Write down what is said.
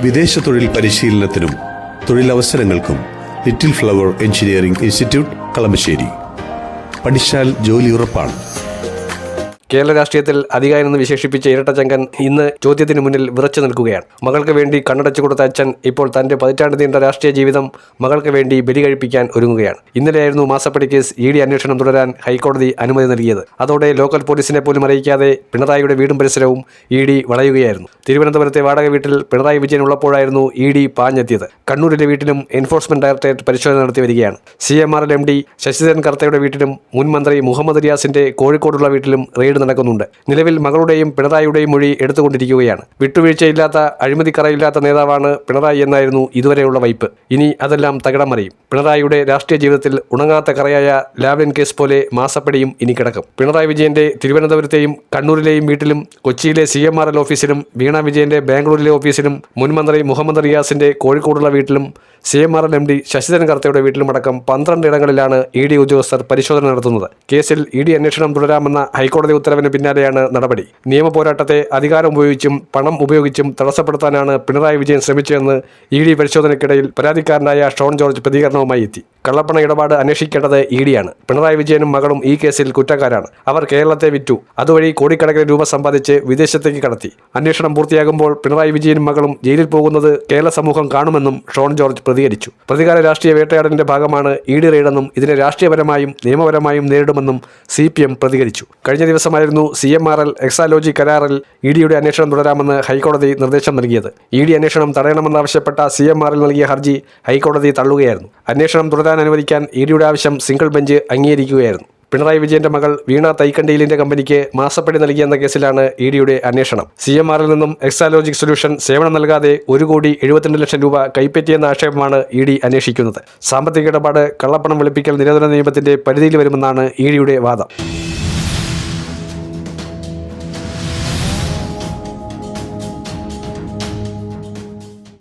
വിദേശ തൊഴിൽ പരിശീലനത്തിനും തൊഴിലവസരങ്ങൾക്കും little flower engineering institute Kalamassery. പഠിച്ചാൽ ജോലി ഉറപ്പാണ്. കേരള രാഷ്ട്രീയത്തിൽ അധികാരം എന്ന് വിശേഷിപ്പിച്ച ഇരട്ടച്ചങ്കൻ ഇന്ന് ചോദ്യത്തിന് മുന്നിൽ വിറച്ചു നിൽക്കുകയാണ്. മകൾക്ക് വേണ്ടി കണ്ണടച്ചു കൊടുത്ത അച്ഛൻ ഇപ്പോൾ തന്റെ 10 നീണ്ട രാഷ്ട്രീയ ജീവിതം മകൾക്ക് വേണ്ടി ബലി കഴിപ്പിക്കാൻ ഒരുങ്ങുകയാണ്. ഇന്നലെയായിരുന്നു മാസപ്പടി കേസ് ED അന്വേഷണം തുടരാൻ ഹൈക്കോടതി അനുമതി നൽകിയത്. അതോടെ ലോക്കൽ പോലീസിനെ പോലും അറിയിക്കാതെ പിണറായിയുടെ വീടും പരിസരവും ED വളയുകയായിരുന്നു. തിരുവനന്തപുരത്തെ വാടക വീട്ടിൽ പിണറായി വിജയൻ ഉള്ളപ്പോഴായിരുന്നു ED പാഞ്ഞെത്തിയത്. കണ്ണൂരിലെ വീട്ടിലും എൻഫോഴ്സ്മെന്റ് ഡയറക്ടറേറ്റ് പരിശോധന നടത്തി വരികയാണ്. CMRL MD ശശിധരൻ കർത്തയുടെ വീട്ടിലും മുൻ മന്ത്രി മുഹമ്മദ് റിയാസിന്റെ കോഴിക്കോടുള്ള വീട്ടിലും റെയ്ഡ് നടക്കുന്നുണ്ട്. നിലവിൽ മകളുടെയും പിണറായിയുടെയും മൊഴി എടുത്തുകൊണ്ടിരിക്കുകയാണ്. വിട്ടുവീഴ്ചയില്ലാത്ത അഴിമതിക്കറയില്ലാത്ത നേതാവാണ് പിണറായി എന്നായിരുന്നു ഇതുവരെയുള്ള വയ്പ്. ഇനി അതെല്ലാം തകിടം മറിയും. പിണറായിയുടെ രാഷ്ട്രീയ ജീവിതത്തിൽ ഉണങ്ങാത്ത കറയായ ലാവ്ലിൻ കേസ് പോലെ മാസപ്പടിയും ഇനി കിടക്കും. പിണറായി വിജയന്റെ തിരുവനന്തപുരത്തെയും കണ്ണൂരിലെയും വീട്ടിലും കൊച്ചിയിലെ CMRL ഓഫീസിലും വീണ വിജയന്റെ ബാംഗ്ലൂരിലെ ഓഫീസിലും മുൻമന്ത്രി മുഹമ്മദ് റിയാസിന്റെ കോഴിക്കോടുള്ള വീട്ടിലും CMRL MD ശശിധരൻ കർത്തയുടെ വീട്ടിലുമടക്കം 12 ഇടങ്ങളിലാണ് ED ഉദ്യോഗസ്ഥർ പരിശോധന നടത്തുന്നത്. കേസിൽ ED അന്വേഷണം തുടരാമെന്ന ഹൈക്കോടതി ഉത്തരവിന് പിന്നാലെയാണ് നടപടി. നിയമ പോരാട്ടത്തെ അധികാരം ഉപയോഗിച്ചും പണം ഉപയോഗിച്ചും തടസ്സപ്പെടുത്താനാണ് പിണറായി വിജയൻ ശ്രമിച്ചതെന്ന് ED പരിശോധനയ്ക്കിടയിൽ പരാതിക്കാരനായ ഷോൺ ജോർജ് പ്രതികരണവുമായി എത്തി. കള്ളപ്പണ ഇടപാട് അന്വേഷിക്കേണ്ടത് ED ആണ്. പിണറായി വിജയനും മകളും ഈ കേസിൽ കുറ്റക്കാരാണ്. അവർ കേരളത്തെ വിറ്റു. അതുവഴി കോടിക്കണക്കിന് രൂപ സമ്പാദിച്ച് വിദേശത്തേക്ക് കടത്തി. അന്വേഷണം പൂർത്തിയാകുമ്പോൾ പിണറായി വിജയനും മകളും ജയിലിൽ പോകുന്നത് കേരള സമൂഹം കാണുമെന്നും ഷോൺ ജോർജ് പ്രതികരിച്ചു. പ്രതികാര രാഷ്ട്രീയ വേട്ടയാടലിന്റെ ഭാഗമാണ് ED റെയ്ഡെന്നും ഇതിനെ രാഷ്ട്രീയപരമായും നിയമപരമായും നേരിടുമെന്നും CPM പ്രതികരിച്ചു. കഴിഞ്ഞ ദിവസമായിരുന്നു CMRL എക്സാലോജി കരാറിൽ EDയുടെ അന്വേഷണം തുടരാമെന്ന് ഹൈക്കോടതി നിർദ്ദേശം നൽകിയത്. ED അന്വേഷണം തടയണമെന്നാവശ്യപ്പെട്ട CMRL നൽകിയ ഹർജി ഹൈക്കോടതി തള്ളുകയായിരുന്നു. അന്വേഷണം തുടരാൻ അനുവദിക്കാൻ EDയുടെ ആവശ്യം സിംഗിൾ ബെഞ്ച് അംഗീകരിക്കുകയായിരുന്നു. പിണറായി വിജയന്റെ മകൾ വീണ തൈക്കണ്ടിയിലിന്റെ കമ്പനിക്ക് മാസപ്പടി നൽകിയെന്ന കേസിലാണ് EDയുടെ അന്വേഷണം. CMRL നിന്നും എക്സാലോജിക് സൊല്യൂഷൻ സേവനം നൽകാതെ 1,72,00,000 രൂപ കൈപ്പറ്റിയെന്ന ആക്ഷേപമാണ് ED അന്വേഷിക്കുന്നത്. സാമ്പത്തിക ഇടപാട് കള്ളപ്പണം വെളുപ്പിക്കൽ നിരോധന നിയമത്തിന്റെ പരിധിയിൽ വരുമെന്നാണ് EDയുടെ വാദം.